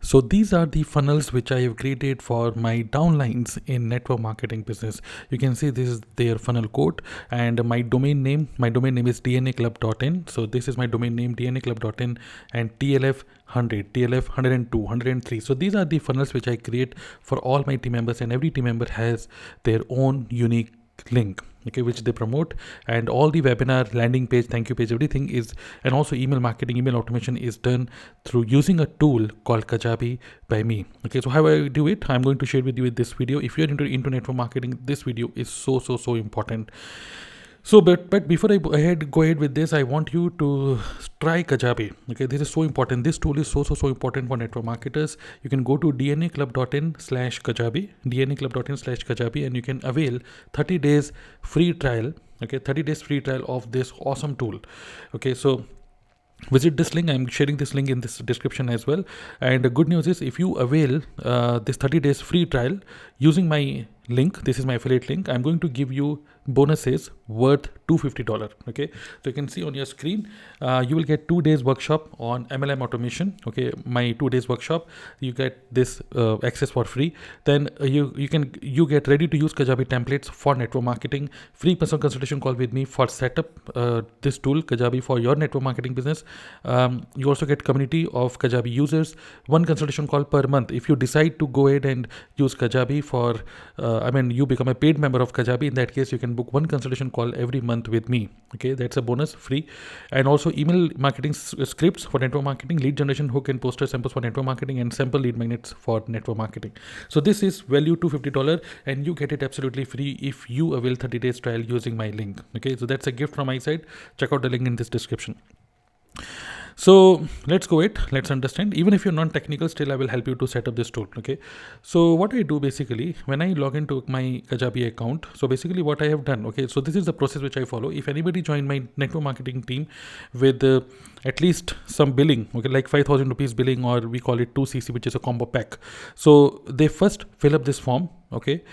So these are the funnels which I have created for my downlines in network marketing business. You can see this is their funnel code and my domain name. My domain name is dnaclub.in. So this is my domain name dnaclub.in and TLF 100, TLF 102, 103. So these are the funnels which I create for all my team members, and every team member has their own unique link, okay, which they promote. And all the webinar, landing page, thank you page, everything is, and also email marketing, email automation is done through using a tool called Kajabi by me. Okay, so how I do it, I'm going to share with you with this video. If you're into network marketing, this video is so important. So, but before I go ahead with this, I want you to try Kajabi. Okay, this is so important. This tool is so important for network marketers. You can go to dnaclub.in/Kajabi, dnaclub.in/Kajabi, and you can avail 30 days free trial. Okay, 30 days free trial of this awesome tool. Okay, so visit this link. I'm sharing this link in this description as well. And the good news is, if you avail this 30 days free trial using my link, this is my affiliate link, I'm going to give you bonuses worth $250. Okay, so you can see on your screen, you will get 2 days workshop on MLM automation. Okay, my 2 days workshop, you get this access for free. Then you get ready to use Kajabi templates for network marketing, free personal consultation call with me for setup this tool Kajabi for your network marketing business. You also get community of Kajabi users, one consultation call per month. If you decide to go ahead and use Kajabi for you become a paid member of Kajabi, in that case you can book one consultation call every month with me. Okay, that's a bonus, free. And also email marketing scripts for network marketing, lead generation hook and poster samples for network marketing, and sample lead magnets for network marketing. So this is value $250, and you get it absolutely free if you avail 30 days trial using my link. Okay, so that's a gift from my side. Check out the link in this description. So let's go it. Let's understand. Even if you're non-technical, still I will help you to set up this tool. Okay. So what I do basically when I log into my Kajabi account, so basically what I have done. Okay. So this is the process which I follow. If anybody join my network marketing team with at least some billing, okay, like 5,000 rupees billing, or we call it 2cc, which is a combo pack. So they first fill up this form. Okay,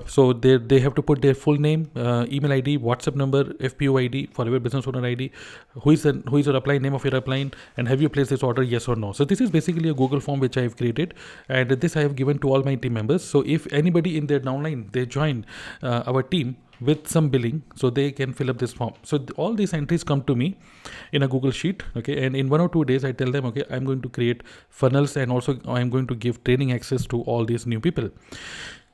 so they have to put their full name, email ID, WhatsApp number, FPO ID, forever business owner ID, who is your upline, name of your upline, and have you placed this order, yes or no. So this is basically a Google form which I have created, and this I have given to all my team members. So if anybody in their downline, they join our team with some billing, so they can fill up this form. So all these entries come to me in a Google sheet. Okay, and in 1 or 2 days I tell them, okay, I'm going to create funnels, and also I'm going to give training access to all these new people.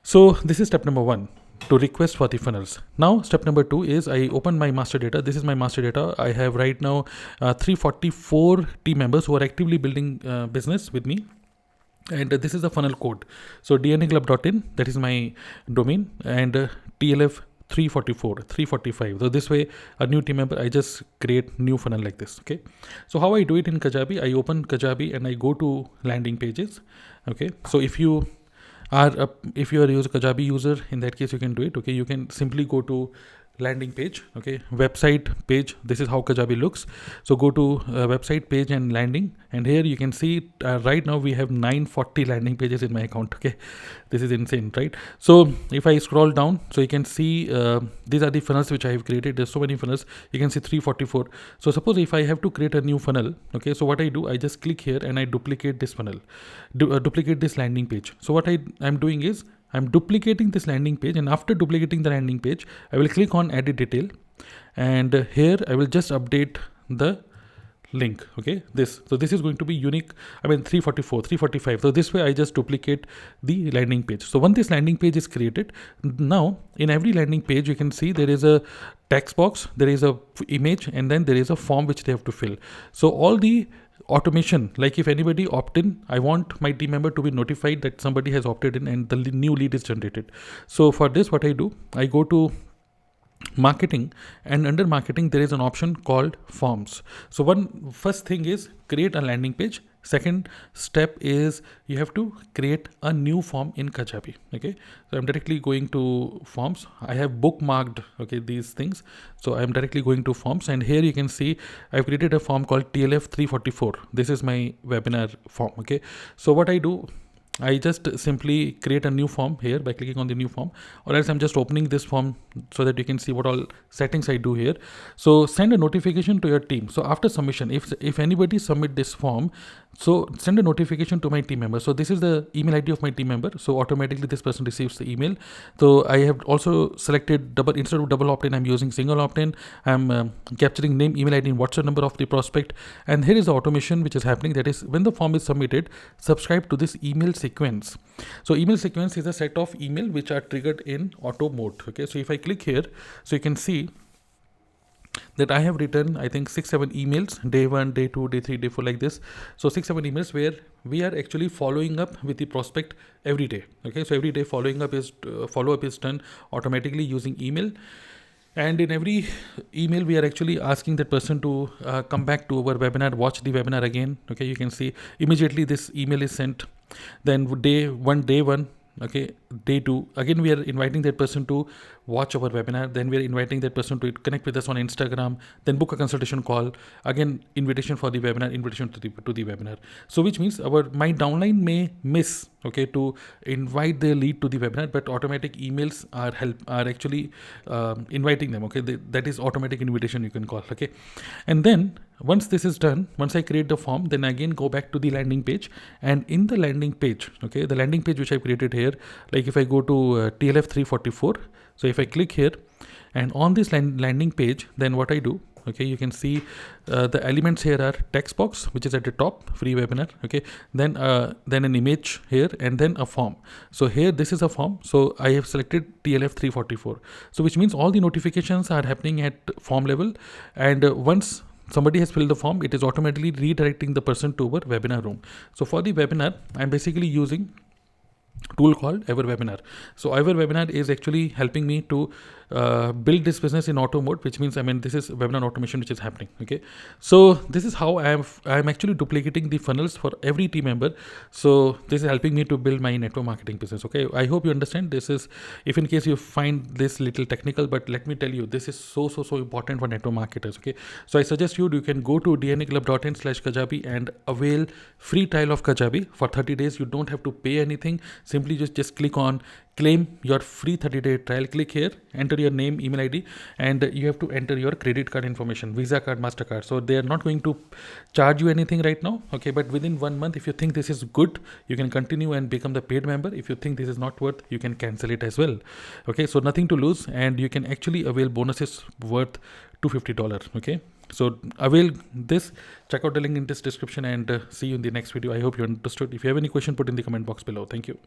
So this is step number 1, to request for the funnels. Now step number 2 is I open my master data. This is my master data. I have right now 344 team members who are actively building business with me. And this is the funnel code. So dnaclub.in, that is my domain, and TLF 344, 345. So this way, a new team member, I just create new funnel like this. Okay. So how I do it in Kajabi, I open Kajabi and I go to landing pages. Okay. So if you are a Kajabi user, in that case you can do it. Okay. You can simply go to landing page. Okay, website page. This is how Kajabi looks. So go to website page and landing, and here you can see right now we have 940 landing pages in my account. Okay, this is insane, right? So if I scroll down, so you can see these are the funnels which I have created. There's so many funnels. You can see 344. So suppose if I have to create a new funnel, okay, so what I do, I just click here and I duplicate this funnel, duplicate this landing page. So what I'm doing is I'm duplicating this landing page, and after duplicating the landing page, I will click on edit detail, and here I will just update the link. Okay, so this is going to be unique. 344, 345. So this way I just duplicate the landing page. So once this landing page is created, now in every landing page you can see there is a text box, there is a image, and then there is a form which they have to fill. So all the automation, like if anybody opt in, I want my team member to be notified that somebody has opted in and the new lead is generated. So for this, what I do, I go to marketing, and under marketing there is an option called forms. So first thing is create a landing page. Second step is you have to create a new form in Kajabi. Okay, so I'm directly going to forms. I have bookmarked, okay, these things. So I'm directly going to forms, and here you can see I've created a form called TLF 344. This is my webinar form. Okay, so what I do, I just simply create a new form here by clicking on the new form, or else I'm just opening this form so that you can see what all settings I do here. So send a notification to your team. So after submission, if anybody submit this form, so send a notification to my team member. So this is the email ID of my team member. So automatically this person receives the email. So I have also selected double, instead of double opt-in, I'm using single opt-in. I'm capturing name, email ID, and WhatsApp number of the prospect. And here is the automation which is happening. That is, when the form is submitted, subscribe to this email sequence. So email sequence is a set of email which are triggered in auto mode. Okay, so if I click here, so you can see that I have written, I think 6-7 emails, day 1, day 2, day 3, day 4, like this. So 6-7 emails where we are actually following up with the prospect every day. Okay, so every day following up is follow up is done automatically using email. And in every email, we are actually asking that person to come back to our webinar, watch the webinar again. Okay, you can see immediately this email is sent. Then day one, okay, day 2, again we are inviting that person to watch our webinar. Then we are inviting that person to connect with us on Instagram, then book a consultation call, again invitation for the webinar, invitation to the webinar. So which means my downline may miss, okay, to invite their lead to the webinar, but automatic emails are actually inviting them. Okay, that is automatic invitation, you can call. Okay, and then once this is done, once I create the form, then again go back to the landing page. And in the landing page, okay, the landing page which I created here, like if I go to TLF 344, so if I click here and on this landing page, then what I do, okay, you can see the elements here are text box, which is at the top, free webinar. Okay, then an image here, and then a form. So here this is a form, so I have selected TLF 344. So which means all the notifications are happening at form level, and once somebody has filled the form, it is automatically redirecting the person to our webinar room. So for the webinar, I'm basically using tool called Ever Webinar. So Ever Webinar is actually helping me to build this business in auto mode, which means, this is webinar automation which is happening. Okay, so this is how I'm actually duplicating the funnels for every team member. So this is helping me to build my network marketing business. Okay, I hope you understand. This is, if in case you find this little technical, but let me tell you, this is so important for network marketers. Okay, so I suggest you can go to dnaclub.in/Kajabi and avail free trial of Kajabi for 30 days. You don't have to pay anything. Simply just click on claim your free 30-day trial. Click here, enter your name, email ID, and you have to enter your credit card information, Visa card, MasterCard. So they are not going to charge you anything right now. Okay, but within 1 month, if you think this is good, you can continue and become the paid member. If you think this is not worth, you can cancel it as well. Okay, so nothing to lose, and you can actually avail bonuses worth $250. Okay, so avail this, check out the link in this description, and see you in the next video. I hope you understood. If you have any question, put in the comment box below. Thank you.